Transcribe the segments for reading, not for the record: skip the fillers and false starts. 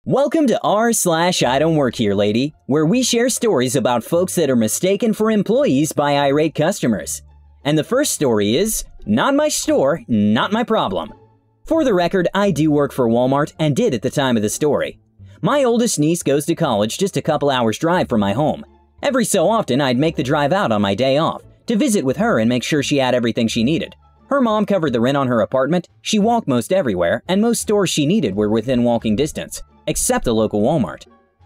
Welcome to r/IDontWorkHereLady, where we share stories about folks that are mistaken for employees by irate customers. And the first story is, not my store, not my problem. For the record, I do work for Walmart and did at the time of the story. My oldest niece goes to college just a couple hours drive from my home. Every so often, I'd make the drive out on my day off to visit with her and make sure she had everything she needed. Her mom covered the rent on her apartment, she walked most everywhere, and most stores she needed were within walking distance, except the local Walmart.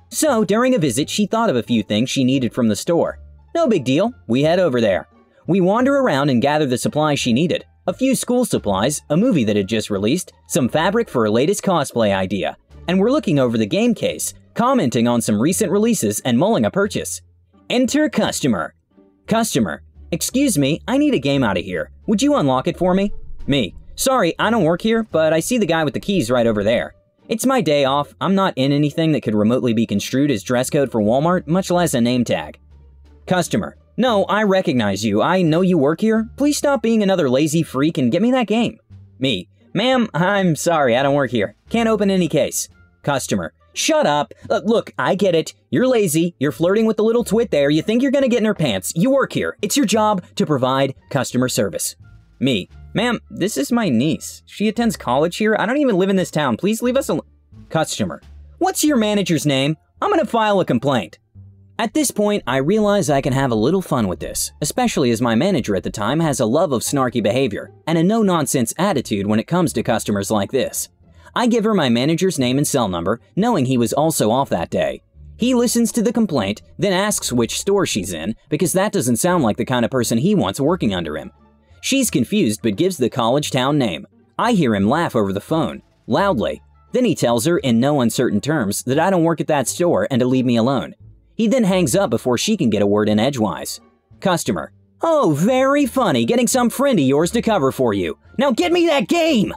So, during a visit, she thought of a few things she needed from the store. No big deal, we head over there. We wander around and gather the supplies she needed. A few school supplies, a movie that had just released, some fabric for her latest cosplay idea, and we're looking over the game case, commenting on some recent releases and mulling a purchase. Enter customer. Customer. Excuse me, I need a game out of here. Would you unlock it for me? Me. Sorry, I don't work here, but I see the guy with the keys right over there. It's my day off. I'm not in anything that could remotely be construed as dress code for Walmart, much less a name tag. Customer. No, I recognize you. I know you work here. Please stop being another lazy freak and get me that game. Me. Ma'am, I'm sorry, I don't work here. Can't open any case. Customer. Shut up. Look, I get it. You're lazy. You're flirting with the little twit there. You think you're gonna get in her pants. You work here. It's your job to provide customer service. Me. Ma'am, this is my niece. She attends college here. I don't even live in this town. Please leave us alone. Customer. What's your manager's name? I'm gonna file a complaint. At this point, I realize I can have a little fun with this, especially as my manager at the time has a love of snarky behavior and a no-nonsense attitude when it comes to customers like this. I give her my manager's name and cell number, knowing he was also off that day. He listens to the complaint, then asks which store she's in, because that doesn't sound like the kind of person he wants working under him. She's confused but gives the college town name. I hear him laugh over the phone, loudly. Then he tells her in no uncertain terms that I don't work at that store and to leave me alone. He then hangs up before she can get a word in edgewise. Customer. Oh, very funny, getting some friend of yours to cover for you. Now get me that game!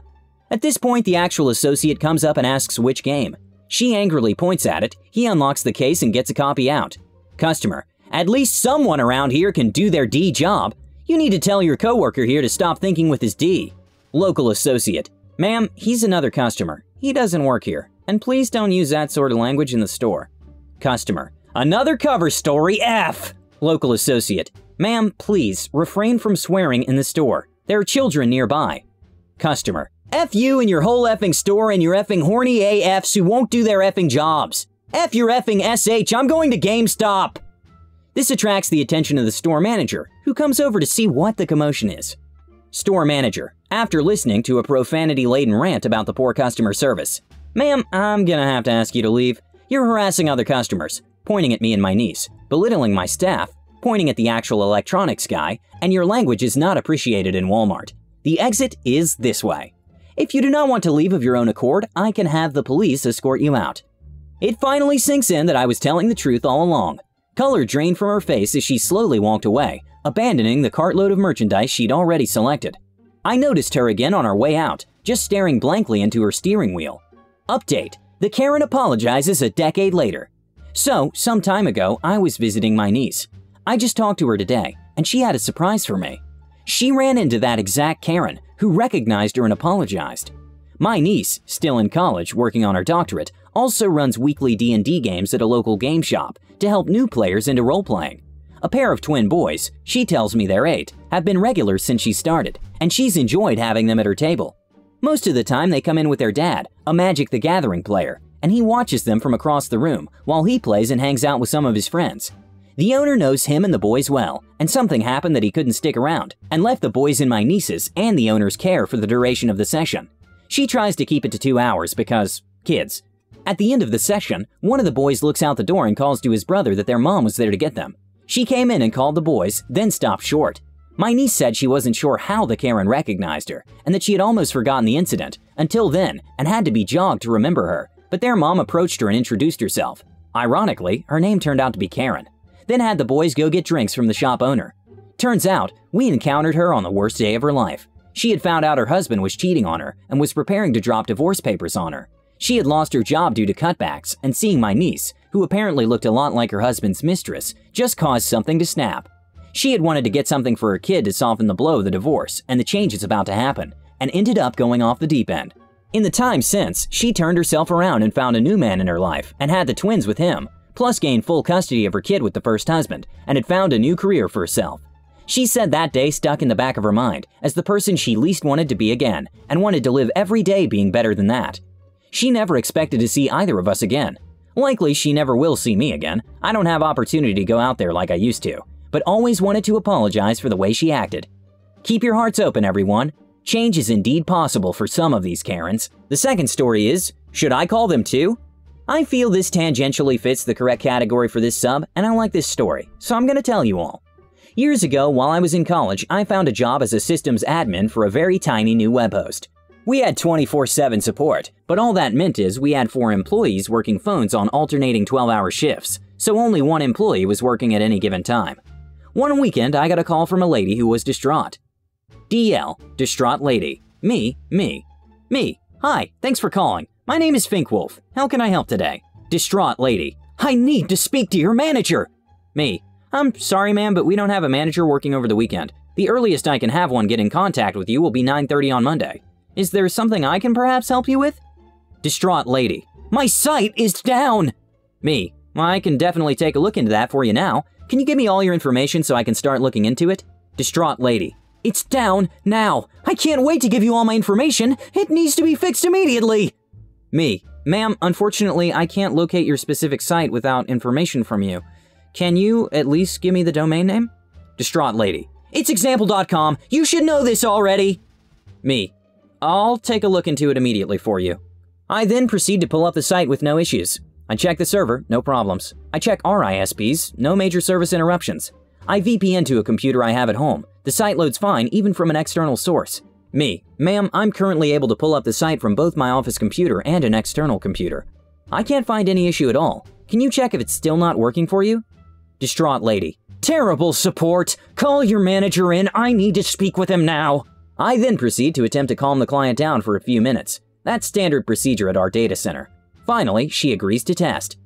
At this point, the actual associate comes up and asks which game. She angrily points at it, he unlocks the case and gets a copy out. Customer. At least someone around here can do their D job. You need to tell your coworker here to stop thinking with his D. Local associate. Ma'am, he's another customer. He doesn't work here. And please don't use that sort of language in the store. Customer. Another cover story, F! Local associate. Ma'am, please, refrain from swearing in the store. There are children nearby. Customer. F you and your whole effing store and your effing horny AFs who won't do their effing jobs. F your effing SH, I'm going to GameStop! This attracts the attention of the store manager, who comes over to see what the commotion is. Store manager, after listening to a profanity-laden rant about the poor customer service. Ma'am, I'm gonna have to ask you to leave. You're harassing other customers, pointing at me and my niece, belittling my staff, pointing at the actual electronics guy, and your language is not appreciated in Walmart. The exit is this way. If you do not want to leave of your own accord, I can have the police escort you out. It finally sinks in that I was telling the truth all along. Color drained from her face as she slowly walked away, abandoning the cartload of merchandise she'd already selected. I noticed her again on our way out, just staring blankly into her steering wheel. Update: the Karen apologizes a decade later. So, some time ago, I was visiting my niece. I just talked to her today, and she had a surprise for me. She ran into that exact Karen, who recognized her and apologized. My niece, still in college working on her doctorate, also runs weekly D&D games at a local game shop to help new players into role-playing. A pair of twin boys, she tells me they're 8, have been regulars since she started, and she's enjoyed having them at her table. Most of the time they come in with their dad, a Magic the Gathering player, and he watches them from across the room while he plays and hangs out with some of his friends. The owner knows him and the boys well, and something happened that he couldn't stick around, and left the boys in my niece's and the owner's care for the duration of the session. She tries to keep it to 2 hours because, kids. At the end of the session, one of the boys looks out the door and calls to his brother that their mom was there to get them. She came in and called the boys, then stopped short. My niece said she wasn't sure how the Karen recognized her, and that she had almost forgotten the incident, until then, and had to be jogged to remember her, but their mom approached her and introduced herself. Ironically, her name turned out to be Karen. Then had the boys go get drinks from the shop owner. Turns out, we encountered her on the worst day of her life. She had found out her husband was cheating on her and was preparing to drop divorce papers on her. She had lost her job due to cutbacks, and seeing my niece, who apparently looked a lot like her husband's mistress, just caused something to snap. She had wanted to get something for her kid to soften the blow of the divorce and the changes about to happen, and ended up going off the deep end. In the time since, she turned herself around and found a new man in her life and had the twins with him, plus gained full custody of her kid with the first husband and had found a new career for herself. She said that day stuck in the back of her mind as the person she least wanted to be again and wanted to live every day being better than that. She never expected to see either of us again. Likely she never will see me again. I don't have opportunity to go out there like I used to, but always wanted to apologize for the way she acted. Keep your hearts open, everyone. Change is indeed possible for some of these Karens. The second story is, should I call them too? I feel this tangentially fits the correct category for this sub, and I like this story, so I'm gonna tell you all. Years ago, while I was in college, I found a job as a systems admin for a very tiny new web host. We had 24/7 support, but all that meant is we had 4 employees working phones on alternating 12-hour shifts, so only 1 employee was working at any given time. One weekend, I got a call from a lady who was distraught. DL, distraught lady. Me. Hi, thanks for calling. My name is Finkwolf. How can I help today? Distraught lady. I need to speak to your manager. Me. I'm sorry, ma'am, but we don't have a manager working over the weekend. The earliest I can have one get in contact with you will be 9:30 on Monday. Is there something I can perhaps help you with? Distraught lady. My site is down. Me. Well, I can definitely take a look into that for you now. Can you give me all your information so I can start looking into it? Distraught lady. It's down now. I can't wait to give you all my information. It needs to be fixed immediately. Me. Ma'am, unfortunately, I can't locate your specific site without information from you. Can you at least give me the domain name? Distraught lady. It's example.com. You should know this already. Me. I'll take a look into it immediately for you. I then proceed to pull up the site with no issues. I check the server, no problems. I check our ISPs, no major service interruptions. I VPN to a computer I have at home. The site loads fine even from an external source. Me. Ma'am, I'm currently able to pull up the site from both my office computer and an external computer. I can't find any issue at all. Can you check if it's still not working for you? Distraught lady. Terrible support. Call your manager in. I need to speak with him now. I then proceed to attempt to calm the client down for a few minutes. That's standard procedure at our data center. Finally, she agrees to test.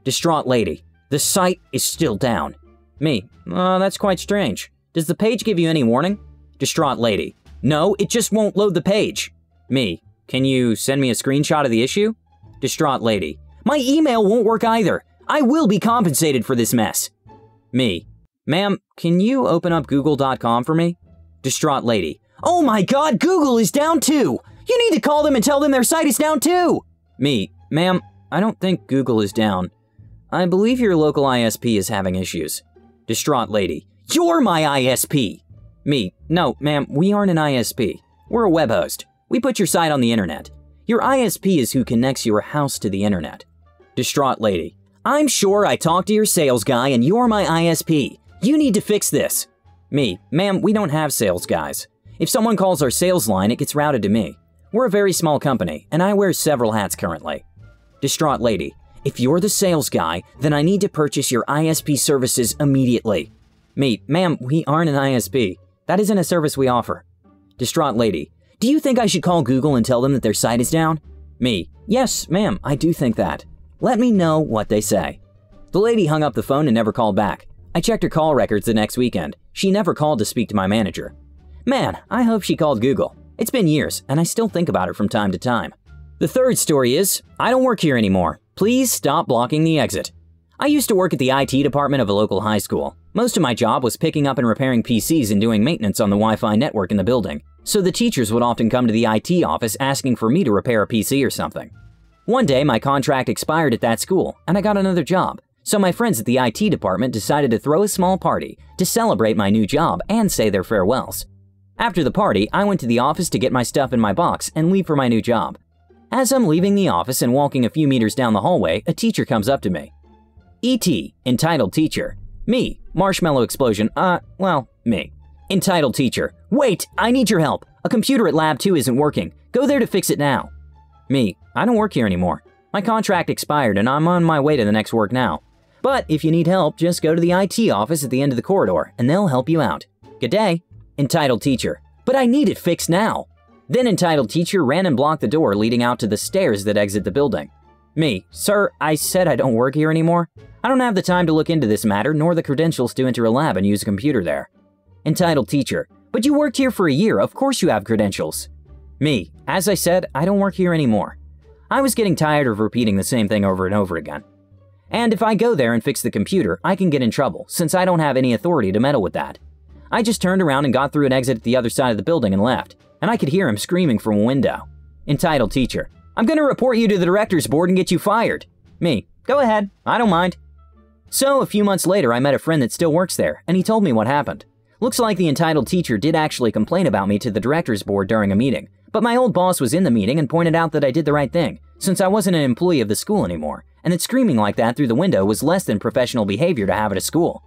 Distraught lady. The site is still down. Me. That's quite strange. Does the page give you any warning? Distraught lady. No, it just won't load the page. Me. Can you send me a screenshot of the issue? Distraught lady. My email won't work either. I will be compensated for this mess. Me. Ma'am, can you open up google.com for me? Distraught lady. Oh my god, Google is down too! You need to call them and tell them their site is down too! Me. Ma'am, I don't think Google is down. I believe your local ISP is having issues. Distraught lady. You're my ISP! Me. No, ma'am, we aren't an ISP. We're a web host. We put your site on the internet. Your ISP is who connects your house to the internet. Distraught lady. I'm sure I talked to your sales guy and you're my ISP. You need to fix this. Me. Ma'am, we don't have sales guys. If someone calls our sales line, it gets routed to me. We're a very small company, and I wear several hats currently. Distraught lady. If you're the sales guy, then I need to purchase your ISP services immediately. Me. Ma'am, we aren't an ISP. That isn't a service we offer. Distraught lady. Do you think I should call Google and tell them that their site is down? Me. Yes, ma'am, I do think that. Let me know what they say. The lady hung up the phone and never called back. I checked her call records the next weekend. She never called to speak to my manager. Man, I hope she called Google. It's been years, and I still think about it from time to time. The third story is, I don't work here anymore. Please stop blocking the exit. I used to work at the IT department of a local high school. Most of my job was picking up and repairing PCs and doing maintenance on the Wi-Fi network in the building, so the teachers would often come to the IT office asking for me to repair a PC or something. One day, my contract expired at that school, and I got another job, so my friends at the IT department decided to throw a small party to celebrate my new job and say their farewells. After the party, I went to the office to get my stuff in my box and leave for my new job. As I'm leaving the office and walking a few meters down the hallway, a teacher comes up to me. E.T. Entitled teacher. Me. Marshmallow explosion. Me. Entitled teacher. Wait, I need your help. A computer at Lab 2 isn't working. Go there to fix it now. Me. I don't work here anymore. My contract expired and I'm on my way to the next work now. But if you need help, just go to the IT office at the end of the corridor and they'll help you out. Good day. Entitled teacher. But I need it fixed now. Then entitled teacher ran and blocked the door leading out to the stairs that exit the building. Me. Sir, I said I don't work here anymore. I don't have the time to look into this matter nor the credentials to enter a lab and use a computer there. Entitled teacher. But you worked here for a year, of course you have credentials. Me. As I said, I don't work here anymore. I was getting tired of repeating the same thing over and over again. And if I go there and fix the computer, I can get in trouble, since I don't have any authority to meddle with that. I just turned around and got through an exit at the other side of the building and left, and I could hear him screaming from a window. Entitled teacher. I'm gonna report you to the director's board and get you fired. Me. Go ahead, I don't mind. So, a few months later, I met a friend that still works there, and he told me what happened. Looks like the entitled teacher did actually complain about me to the director's board during a meeting, but my old boss was in the meeting and pointed out that I did the right thing, since I wasn't an employee of the school anymore, and that screaming like that through the window was less than professional behavior to have at a school.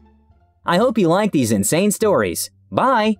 I hope you like these insane stories. Bye!